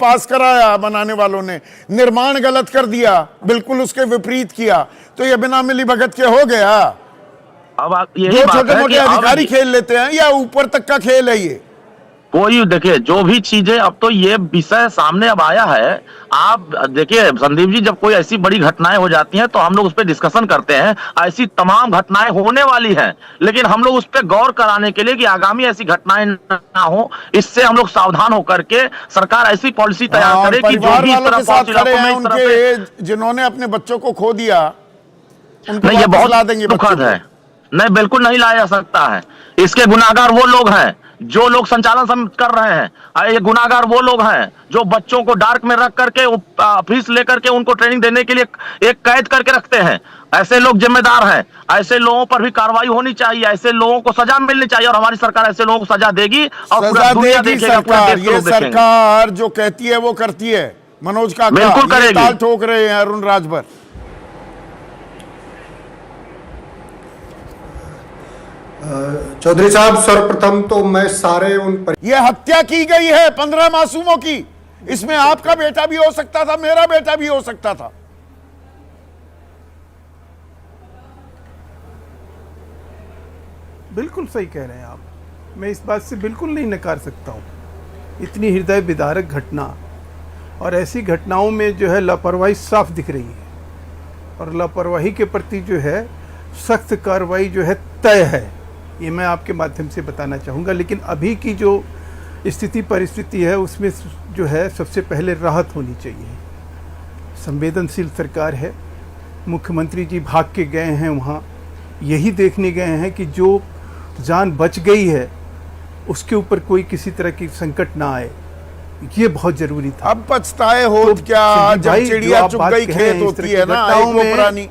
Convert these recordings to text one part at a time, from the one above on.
पास कराया बनाने वालों ने, निर्माण गलत कर दिया, बिल्कुल उसके विपरीत किया, तो ये बिना मिली भगत के हो गया। अब यही दो बात छोटे है मोटे कि अधिकारी खेल लेते हैं या ऊपर तक का खेल है ये? कोई देखिए जो भी चीजें, अब तो ये विषय सामने अब आया है। आप देखिए संदीप जी, जब कोई ऐसी बड़ी घटनाएं हो जाती हैं तो हम लोग उस पर डिस्कशन करते हैं। ऐसी तमाम घटनाएं होने वाली हैं, लेकिन हम लोग उस पर गौर कराने के लिए कि आगामी ऐसी घटनाएं ना हो, इससे हम लोग सावधान होकर के सरकार ऐसी पॉलिसी तैयार करे कि जो भी इस तरह साथ खड़े हैं उनके, जिन्होंने अपने बच्चों को खो दिया, नहीं, ये बहुत दुखद है। नहीं, बिल्कुल नहीं लाया जा सकता है। इसके गुनाहगार वो लोग हैं जो लोग संचालन कर रहे हैं। ये गुनाहगार वो लोग हैं जो बच्चों को डार्क में रख करके फीस लेकर के उनको ट्रेनिंग देने के लिए एक कैद करके रखते हैं। ऐसे लोग जिम्मेदार हैं। ऐसे लोगों पर भी कार्रवाई होनी चाहिए, ऐसे लोगों को सजा मिलनी चाहिए, और हमारी सरकार ऐसे लोगों को सजा देगी और पूरा दुनिया देखेगा, पूरा देश ये सरकार जो कहती है वो करती है। मनोज का बिल्कुल करेगी। ताल ठोक रहे हैं अरुण राजभर। चौधरी साहब, सर्वप्रथम तो मैं सारे ये हत्या की गई है 15 मासूमों की। इसमें आपका बेटा भी हो सकता था, मेरा बेटा भी हो सकता था। बिल्कुल सही कह रहे हैं आप, मैं इस बात से बिल्कुल नहीं नकार सकता हूँ। इतनी हृदय विदारक घटना, और ऐसी घटनाओं में जो है लापरवाही साफ दिख रही है, और लापरवाही के प्रति जो है सख्त कार्रवाई जो है तय है, ये मैं आपके माध्यम से बताना चाहूँगा। लेकिन अभी की जो स्थिति परिस्थिति है उसमें जो है सबसे पहले राहत होनी चाहिए। संवेदनशील सरकार है, मुख्यमंत्री जी भाग के गए हैं वहाँ, यही देखने गए हैं कि जो जान बच गई है उसके ऊपर कोई किसी तरह की संकट ना आए, ये बहुत जरूरी था। अब पछताए हो तो क्या, जब चिड़िया चुग गई खेत होती है ना, एक वो पुरानी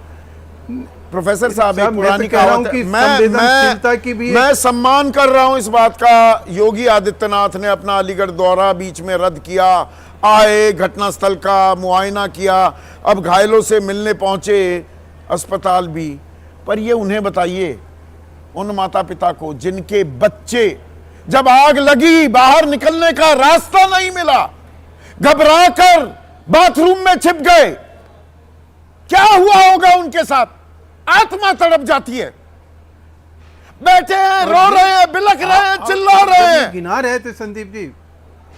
प्रोफेसर साहब एक पुरानी कहावत है। मैं सम्मान कर रहा हूं इस बात का, योगी आदित्यनाथ ने अपना अलीगढ़ दौरा बीच में रद्द किया, आए, घटनास्थल का मुआयना किया, अब घायलों से मिलने पहुंचे अस्पताल भी। पर ये उन्हें बताइए, उन माता पिता को जिनके बच्चे जब आग लगी बाहर निकलने का रास्ता नहीं मिला, घबराकर बाथरूम में छिप गए, क्या हुआ होगा उनके साथ? आत्मा तड़प जाती है। बैठे हैं, रो रहे हैं, बिलख रहे हैं, चिल्ला रहे हैं, गिना रहे थे संदीप जी,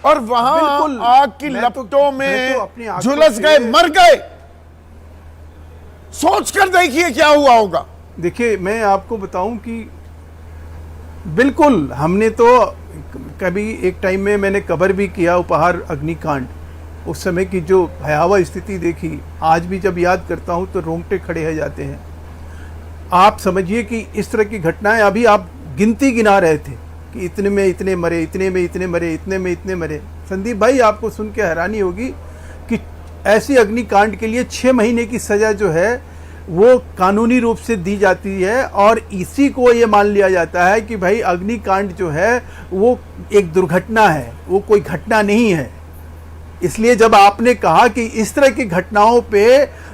और वहां आग की लपटों में झुलस गए, मर गए। सोचकर देखिए क्या हुआ होगा। देखिए मैं आपको बताऊं कि बिल्कुल हमने तो कभी एक टाइम में मैंने कवर भी किया उपहार अग्निकांड, उस समय की जो भयावह स्थिति देखी, आज भी जब याद करता हूं तो रोंगटे खड़े हो जाते हैं। आप समझिए कि इस तरह की घटनाएं, अभी आप गिनती गिना रहे थे कि इतने में इतने मरे, इतने में इतने मरे, इतने में इतने मरे। संदीप भाई, आपको सुन के हैरानी होगी कि ऐसी अग्निकांड के लिए 6 महीने की सज़ा जो है वो कानूनी रूप से दी जाती है, और इसी को ये मान लिया जाता है कि भाई अग्निकांड जो है वो एक दुर्घटना है, वो कोई घटना नहीं है। इसलिए जब आपने कहा कि इस तरह की घटनाओं पे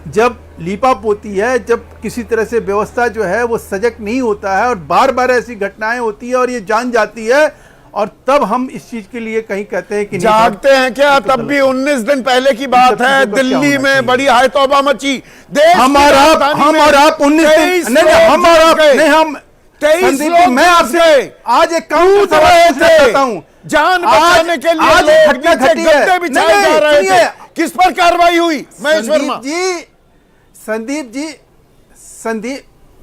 जब लीपाप होती है, जब किसी तरह से व्यवस्था जो है वो सजग नहीं होता है, और बार बार ऐसी घटनाएं होती है और ये जान जाती है, और तब हम इस चीज के लिए कहीं कहते हैं कि जागते हैं क्या? तब भी 19 दिन पहले की बात है, दिल्ली में बड़ी हाय तौबा मची। देश हम और आप 19 दिन नहीं, हम और आप नहीं, हम 23 लोग मैं आपसे आज एक काम करता हूँ, जान बचाने के लिए आज घटना घटी है, बिछाए जा रहे थे। किस पर कार्रवाई हुई? महेश वर्मा जी,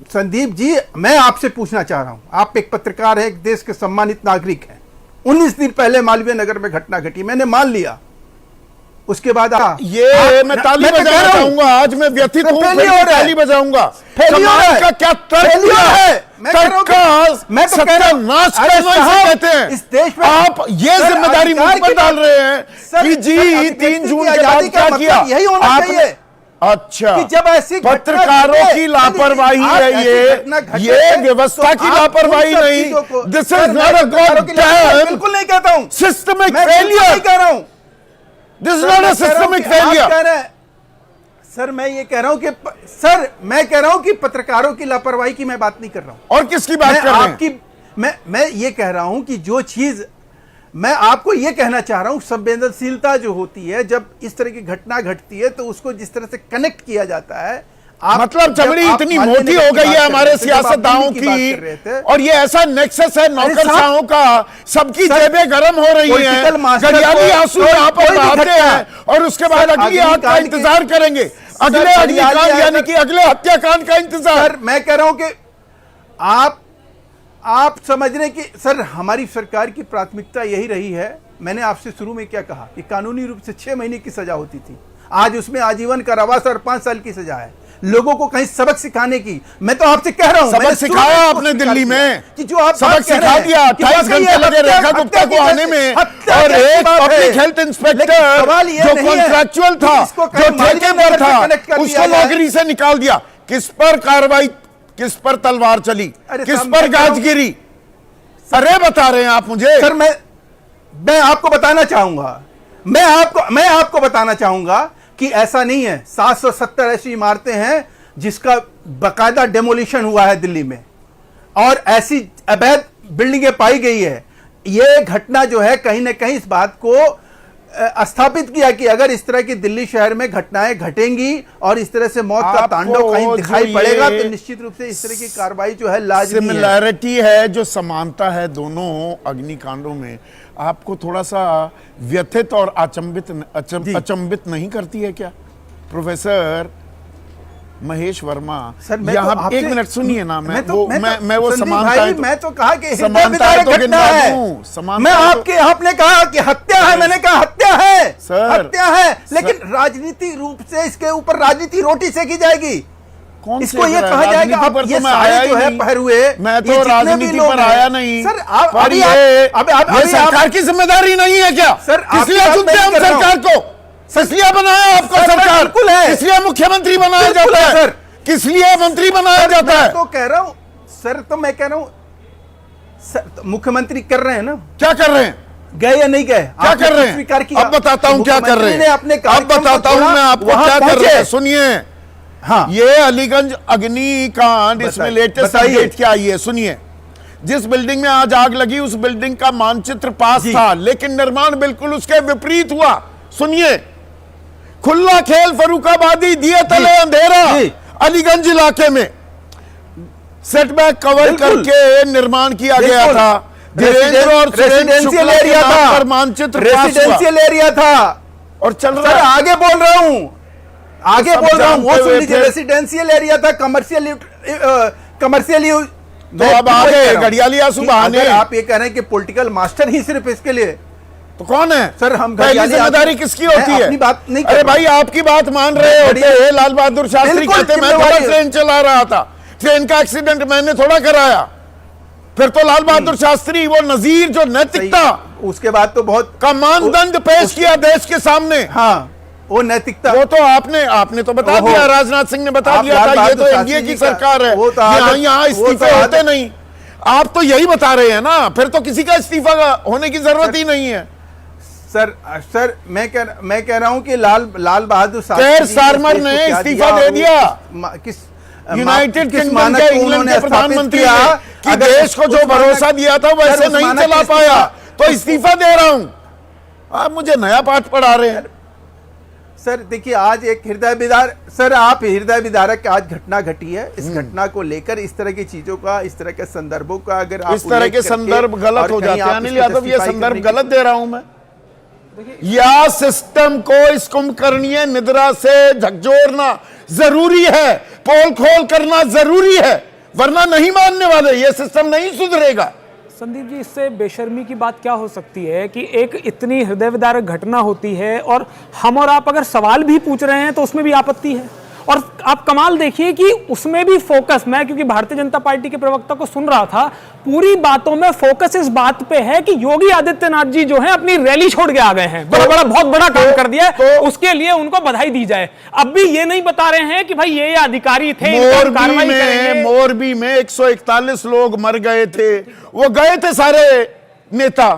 संदीप जी, मैं आपसे पूछना चाह रहा हूं, आप एक पत्रकार हैं, एक देश के सम्मानित नागरिक हैं। 19 दिन पहले मालवीय नगर में घटना घटी, मैंने मान लिया, उसके बाद मैं ताली बजाना चाहूंगा। आज मैं व्यथित हूं, ताली बजाऊंगा। समाज का क्या तर्क है? मैं सत्यानाश करना इसे कहते हैं। इस देश में आप ये जिम्मेदारी मुझ पर डाल रहे हैं कि जी 3 जून के बाद क्या किया? यही होना चाहिए। अच्छा, कि जब ऐसी पत्रकारों की लापरवाही है ये व्यवस्था की लापरवाही नहीं। This is not a goddamn, बिल्कुल नहीं कहता हूं सिस्टमिक फेलियर, कह रहा हूं this is not a systemic failure. Sir मैं ये कह रहा हूं कि मैं कह रहा हूं कि पत्रकारों की लापरवाही की मैं बात नहीं कर रहा हूं। और किसकी बात कर रहे हैं? मैं ये कह रहा हूं कि जो चीज मैं आपको यह कहना चाह रहा हूं, संवेदनशीलता जो होती है, जब इस तरह की घटना घटती है तो उसको जिस तरह से कनेक्ट किया जाता है, मतलब चमड़ी इतनी मोटी हो गई है हमारे सियासतदानों की, और ये ऐसा नेक्सस है नौकरशाहों का, सबकी जेबें गर्म हो रही हैं, गलियाली आंसू यहाँ पर बहाते हैं, और उसके बाद अगली आग का इंतजार करेंगे, अगले अग्निकांड यानी कि अगले हत्याकांड का इंतजार। मैं कह रहा हूं कि आप समझ रहे कि सर हमारी सरकार की प्राथमिकता यही रही है। मैंने आपसे शुरू में क्या कहा कि कानूनी रूप से 6 महीने की सजा होती थी, आज उसमें आजीवन कारावास और 5 साल की सजा है, लोगों को कहीं सबक सिखाने की। मैं तो आपसे कह रहा हूं, सबक सिखाया आपने दिल्ली में कि जो आप सबक सिखा दिया, 28 घंटे लगे रेखा गुप्ता को आने में, और एक पब्लिक हेल्थ इंस्पेक्टर जो कॉन्ट्रैक्चुअल था, जो ठेके पर था, उसको नौकरी से निकाल दिया। किस पर कार्रवाई, किस पर तलवार चली, किस पर गाज गिरी, अरे बता रहे हैं आप मुझे? सर मैं आपको बताना चाहूंगा, मैं आपको बताना चाहूंगा कि ऐसा नहीं है। 770 ऐसी इमारतें हैं जिसका बकायदा डेमोलिशन हुआ है दिल्ली में, और ऐसी अवैध बिल्डिंगें पाई गई है। यह घटना जो है कहीं ना कहीं इस बात को स्थापित किया कि अगर इस तरह की दिल्ली शहर में घटनाएं घटेंगी और इस तरह से मौत का तांडव कहीं दिखाई पड़ेगा, तो निश्चित रूप से इस तरह की कार्रवाई जो है लाजमी है। सिमिलैरिटी है, जो समानता है दोनों अग्निकांडों में, आपको थोड़ा सा व्यथित और अचंभित नहीं करती है क्या प्रोफेसर महेश वर्मा? सर यहाँ तो एक मिनट सुनिए ना, मैं वो संदीप समानता भाई, मैं तो कहा कि हृदय घटना है। मैं आपने कहा कि हत्या है, मैंने कहा हत्या है, सर हत्या है, लेकिन राजनीतिक रूप से इसके ऊपर राजनीति रोटी सेकी जाएगी। कौन इसको ये कहा जाएगा पर ये तो मैं सारे आया जो है पहरुए, मैं तो राजनीति पर आया नहीं सर। ये सरकार की जिम्मेदारी नहीं है क्या? सर इसलिए चुनते हैं हम सरकार को, इसलिए बनाया आपको सरकार, बिल्कुल है, इसलिए मुख्यमंत्री बनाया जाता है सर, किस लिए मंत्री बनाया जाता है? तो कह रहा हूं सर, तो मैं कह रहा हूं सर, मुख्यमंत्री कर रहे हैं ना, क्या कर रहे हैं? गए या नहीं गए, क्या कर रहे हैं? अब बताता हूं क्या कर रहे हैं, अब बताता हूं मैं आपको क्या कर रहे हैं, सुनिए। हाँ, ये अलीगंज अग्निकांड, इसमें लेटेस्ट अपडेट क्या आई है सुनिए। जिस बिल्डिंग में आज आग लगी उस बिल्डिंग का मानचित्र पास था, लेकिन निर्माण बिल्कुल उसके विपरीत हुआ। सुनिए, खुला खेल फरुखाबादी, दिए तले अंधेरा, अलीगंज इलाके में सेटबैक कवर करके निर्माण किया गया था। धीरेन्द्र और रेसिडेंशियल एरिया था, मानचित्र रेसिडेंशियल एरिया था, और चल रहा है। आगे बोल रहा हूं, आगे बोल रहा हूं, वो सुन लीजिए। रेसिडेंशियल एरिया था, कमर्शियल तो अब आगे घड़ियाली आंसू बहाने। आप ये कह रहे हैं कि पॉलिटिकल मास्टर ही सिर्फ इसके लिए, तो कौन है सर? हम पहली जिम्मेदारी किसकी होती है? अपनी बात नहीं, अरे भाई आपकी बात मान रहे होते, लाल बहादुर शास्त्री कहते मैं थोड़ा ट्रेन चला रहा था, ट्रेन का एक्सीडेंट मैंने थोड़ा कराया, फिर तो लाल बहादुर शास्त्री वो नजीर जो नैतिकता, उसके बाद तो बहुत का मानदंड पेश किया देश के सामने। हाँ, वो नैतिकता, वो तो आपने तो बता दिया, राजनाथ सिंह ने बता दिया था, ये तो एनडीए की सरकार है, यहाँ इस्तीफे होते नहीं। आप तो यही बता रहे हैं ना, फिर तो किसी का इस्तीफा होने की जरूरत ही नहीं है। सर मैं कह रहा हूं कि लाल बहादुर शास्त्री ने इस्तीफा दे दिया। किस यूनाइटेड किंगडम के इंग्लैंड के प्रधानमंत्री कि देश को जो भरोसा दिया था वैसे नहीं चला पाया, तो इस्तीफा दे रहा हूं। आप मुझे नया पाठ पढ़ा रहे हैं। सर देखिए, आज एक हृदय विदारक, सर आप हृदय विदारक आज घटना घटी है, इस घटना को लेकर इस तरह की चीजों का, इस तरह के संदर्भों का अगर आप इस तरह के संदर्भ गलत हो जाते हैं अनिल यादव, ये संदर्भ गलत दे रहा हूं मैं, या सिस्टम को इस कुंभकर्णीय निद्रा से झकझोरना जरूरी है, पोल खोल करना जरूरी है, वरना नहीं मानने वाले, ये सिस्टम नहीं सुधरेगा। संदीप जी, इससे बेशर्मी की बात क्या हो सकती है कि एक इतनी हृदय विदारक घटना होती है और हम और आप अगर सवाल भी पूछ रहे हैं तो उसमें भी आपत्ति है। और आप कमाल देखिए कि उसमें भी फोकस, मैं क्योंकि भारतीय जनता पार्टी के प्रवक्ता को सुन रहा था, पूरी बातों में फोकस इस बात पे है कि योगी आदित्यनाथ जी जो है अपनी रैली छोड़ के आ गए हैं, बहुत बड़ा काम कर दिया है, तो उसके लिए उनको बधाई दी जाए। अब भी ये नहीं बता रहे हैं कि भाई ये अधिकारी थे, कार्रवाई करेंगे। मोरबी में 141 लोग मर गए थे, वो गए थे सारे नेता,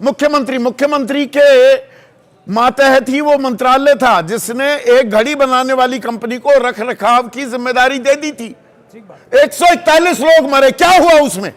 मुख्यमंत्री के मातहत ही वो मंत्रालय था जिसने एक घड़ी बनाने वाली कंपनी को रख रखाव की जिम्मेदारी दे दी थी। 141 लोग मरे, क्या हुआ उसमें?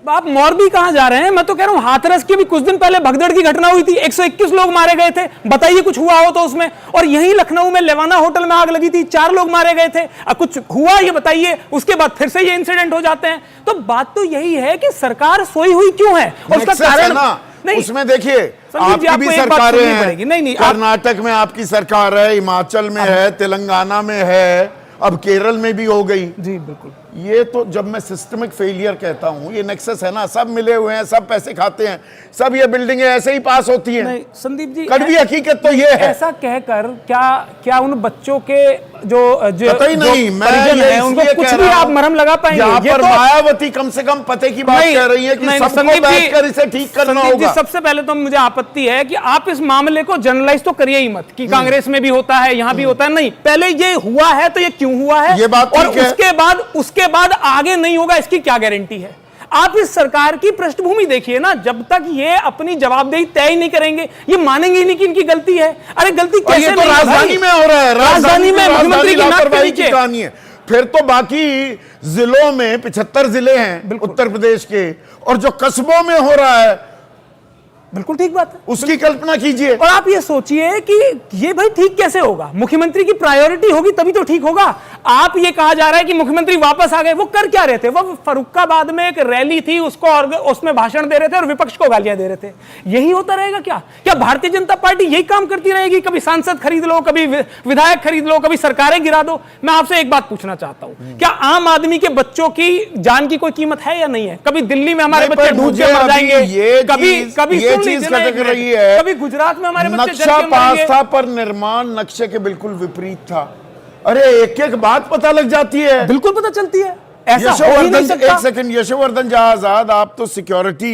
आप मोरबी कहां जा रहे हैं? मैं तो कह रहा हूं हाथरस की भी कुछ दिन पहले भगदड़ की घटना हुई थी, 121 लोग मारे गए थे। बताइए कुछ हुआ हो तो उसमें। और यहीं लखनऊ में लेवाना होटल में आग लगी थी, 4 लोग मारे गए थे। कुछ हुआ ये बताइए, उसके बाद फिर से ये इंसिडेंट हो जाते हैं। तो बात तो यही है कि सरकार सोई हुई क्यों है, और उसका कारण नहीं, उसमें देखिए आपकी भी सरकारें हैं, नहीं, कर्नाटक में आपकी सरकार है, हिमाचल में है, तेलंगाना में है, अब केरल में भी हो गई। जी बिल्कुल। ये तो जब मैं सिस्टमिक फेलियर कहता हूं, ये नेक्सस है ना, सब मिले हुए हैं, सब पैसे खाते हैं, सब ये बिल्डिंगें ऐसे ही पास होती हैं। नहीं संदीप जी, कड़वी हकीकत तो ये है। ऐसा कहकर क्या उन बच्चों के जो कतई नहीं, मैं है, उनको कुछ भी आप मरहम लगा पाएंगे? यहाँ पर तो मायावती कम से कम पते की बात कह रही है कि सबको बैठकर इसे ठीक करना होगा। सबसे पहले तो मुझे आपत्ति है कि आप इस मामले को जनरलाइज तो करिए ही मत कि कांग्रेस में भी होता है, यहाँ भी होता है। नहीं, पहले ये हुआ है तो ये क्यों हुआ है, ये बात और उसके बाद आगे नहीं होगा, इसकी क्या गारंटी है? आप इस सरकार की पृष्ठभूमि देखिए ना, जब तक ये अपनी जवाबदेही तय ही नहीं करेंगे, ये मानेंगे ही नहीं कि इनकी गलती है। अरे गलती कैसे? ये तो राजधानी में हो रहा है, राजधानी में मुख्यमंत्री की लापरवाही की कहानी है। फिर तो बाकी जिलों में 75 जिले हैं उत्तर प्रदेश के, और जो कस्बों में हो रहा है, बिल्कुल ठीक बात है, उसकी कल्पना कीजिए। और आप ये सोचिए कि ये भाई ठीक कैसे होगा? मुख्यमंत्री की प्रायोरिटी होगी तभी तो ठीक होगा। आप ये कहा जा रहा है कि मुख्यमंत्री वापस आ गए, वो कर क्या रहे थे? वो फर्रुखाबाद में एक रैली थी, उसमें भाषण दे रहे थे और विपक्ष को गालियां दे रहे थे। यही होता रहेगा क्या भारतीय जनता पार्टी यही काम करती रहेगी? कभी सांसद खरीद लो, कभी विधायक खरीद लो, कभी सरकारें गिरा दो। मैं आपसे एक बात पूछना चाहता हूं, क्या आम आदमी के बच्चों की जान की कोई कीमत है या नहीं है? कभी दिल्ली में हमारे बच्चे डूब के मर जाएंगे, कभी चीज खटक रही है, कभी गुजरात में हमारे बच्चे नक्शा पास था पर निर्माण नक्शे के बिल्कुल विपरीत था। अरे एक एक बात पता लग जाती है, बिल्कुल पता चलती है। ऐसा हो ही नहीं सकता। एक सेकंड, यशोवर्धन आजाद, आप तो सिक्योरिटी